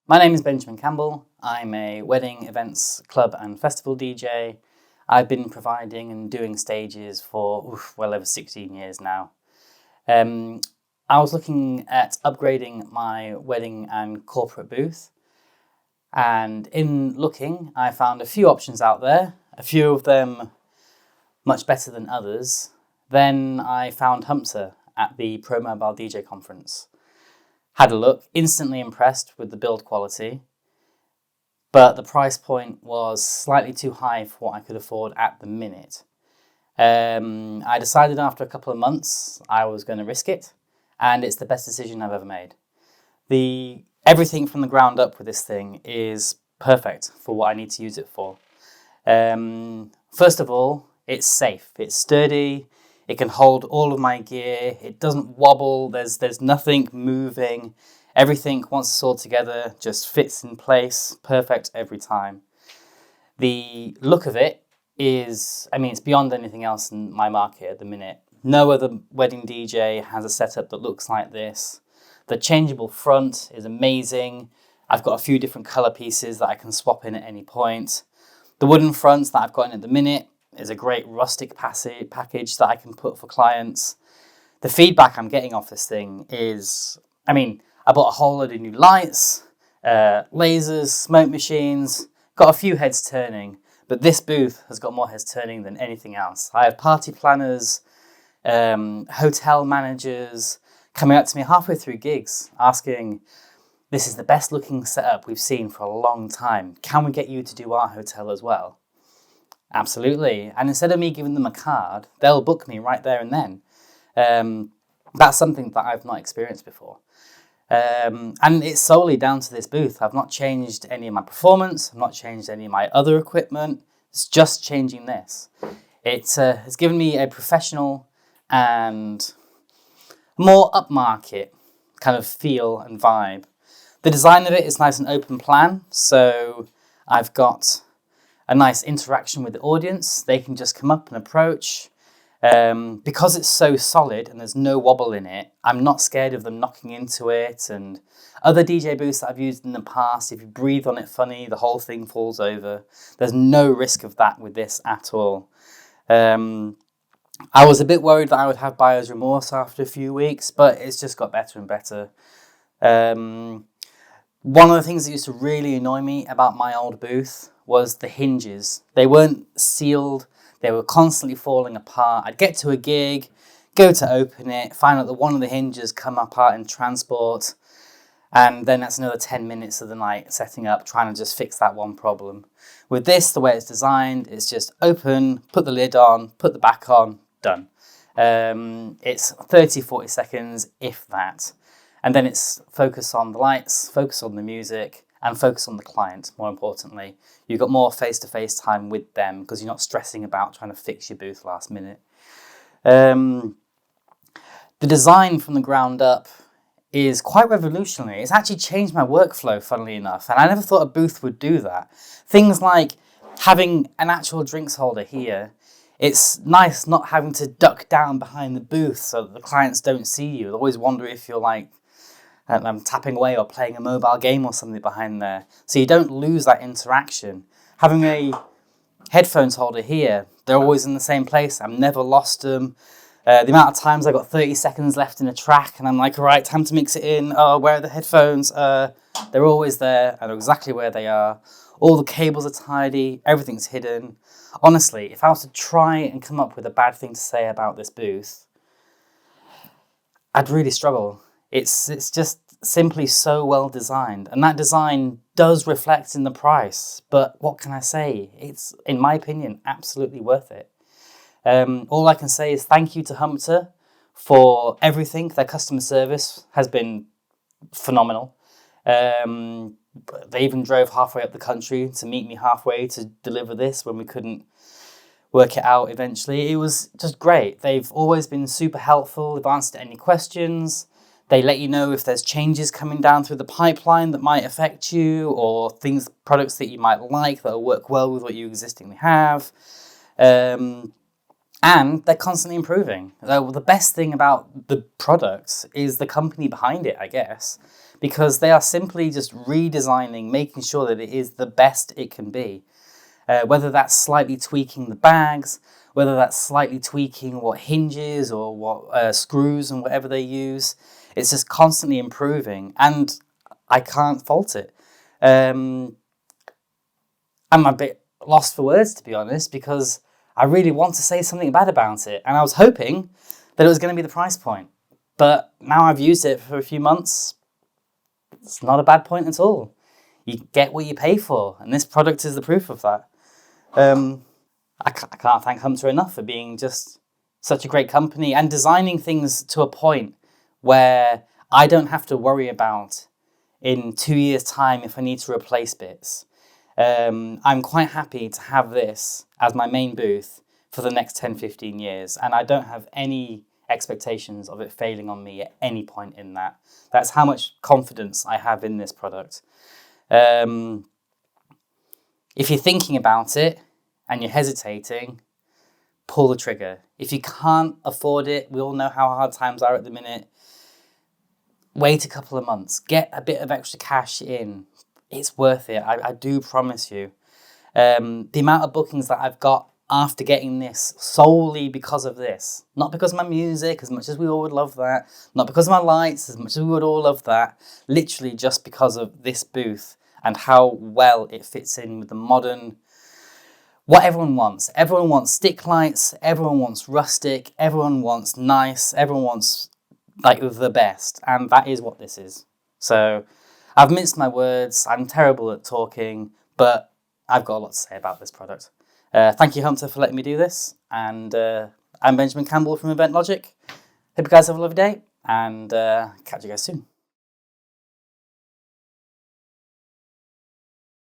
My name is Benjamin Campbell. I'm a wedding, events, club and festival DJ. I've been providing and doing stages for well over 16 years now. I was looking at upgrading my wedding and corporate booth, and in looking I found a few options out there, a few of them much better than others. Then I found Humpter at the Pro Mobile DJ conference. Had a look, instantly impressed with the build quality, but the price point was slightly too high for what I could afford at the minute. I decided after a couple of months I was going to risk it, and it's the best decision I've ever made. Everything from the ground up with this thing is perfect for what I need to use it for. First of all, it's safe, it's sturdy. It can hold all of my gear. It doesn't wobble. There's nothing moving. Everything, once it's all together, just fits in place. Perfect every time. The look of it is, it's beyond anything else in my market at the minute. No other wedding DJ has a setup that looks like this. The changeable front is amazing. I've got a few different color pieces that I can swap in at any point. The wooden fronts that I've got in at the minute is a great rustic package that I can put for clients. The feedback I'm getting off this thing is, I bought a whole load of new lights, lasers, smoke machines, got a few heads turning, but this booth has got more heads turning than anything else. I have party planners, hotel managers coming up to me halfway through gigs asking, "This is the best looking setup we've seen for a long time. Can we get you to do our hotel as well?" Absolutely. And instead of me giving them a card, they'll book me right there and then. That's something that I've not experienced before. And it's solely down to this booth. I've not changed any of my performance. I've not changed any of my other equipment. It's just changing this. It has given me a professional and more upmarket kind of feel and vibe. The design of it is nice and open plan. So I've got a nice interaction with the audience. They can just come up and approach. Because it's so solid and there's no wobble in it, I'm not scared of them knocking into it. And other DJ booths that I've used in the past, if you breathe on it funny, the whole thing falls over. There's no risk of that with this at all. I was a bit worried that I would have buyer's remorse after a few weeks, but it's just got better and better. One of the things that used to really annoy me about my old booth was the hinges. They weren't sealed. They were constantly falling apart. I'd get to a gig, go to open it, find out that one of the hinges come apart in transport, and then that's another 10 minutes of the night setting up, trying to just fix that one problem. With this, the way it's designed, it's just open, put the lid on, put the back on, done. It's 30, 40 seconds, if that. And then it's focus on the lights, focus on the music, and focus on the client, more importantly. You've got more face-to-face time with them because you're not stressing about trying to fix your booth last minute. The design from the ground up is quite revolutionary. It's actually changed my workflow, funnily enough, and I never thought a booth would do that. Things like having an actual drinks holder here. It's nice not having to duck down behind the booth so that the clients don't see you. They always wonder if you're I'm tapping away or playing a mobile game or something behind there. So you don't lose that interaction. Having a headphones holder here, they're always in the same place. I've never lost them. The amount of times I got 30 seconds left in a track and I'm like, all right, time to mix it in. Oh, where are the headphones? They're always there. I know exactly where they are. All the cables are tidy. Everything's hidden. Honestly, if I was to try and come up with a bad thing to say about this booth, I'd really struggle. It's just simply so well designed, and that design does reflect in the price. But what can I say? It's, in my opinion, absolutely worth it. All I can say is thank you to Humpter for everything. Their customer service has been phenomenal. They even drove halfway up the country to meet me halfway to deliver this when we couldn't work it out eventually. It was just great. They've always been super helpful. They've answered any questions. They let you know if there's changes coming down through the pipeline that might affect you, or products that you might like that will work well with what you existingly have. And And they're constantly improving. The best thing about the products is the company behind it, I guess, because they are simply just redesigning, making sure that it is the best it can be. Whether that's slightly tweaking the bags, whether that's slightly tweaking what hinges or what screws and whatever they use, it's just constantly improving, and I can't fault it. I'm a bit lost for words, to be honest, because I really want to say something bad about it, and I was hoping that it was going to be the price point. But now I've used it for a few months, it's not a bad point at all. You get what you pay for, and this product is the proof of that. I can't thank Humpter enough for being just such a great company and designing things to a point where I don't have to worry about in 2 years' time if I need to replace bits. I'm quite happy to have this as my main booth for the next 10-15 years, and I don't have any expectations of it failing on me at any point in that. That's how much confidence I have in this product. If you're thinking about it and you're hesitating, pull the trigger. If you can't afford it, we all know how hard times are at the minute. Wait a couple of months, get a bit of extra cash in. It's worth it, I do promise you. The amount of bookings that I've got after getting this solely because of this, not because of my music, as much as we all would love that, not because of my lights, as much as we would all love that, literally just because of this booth and how well it fits in with the modern, what everyone wants. Everyone wants stick lights, everyone wants rustic, everyone wants nice, everyone wants like the best, and that is what this is. So I've minced my words, I'm terrible at talking, but I've got a lot to say about this product. Thank you, Humpter, for letting me do this, and I'm Benjamin Campbell from Event Logic. Hope you guys have a lovely day, and catch you guys soon.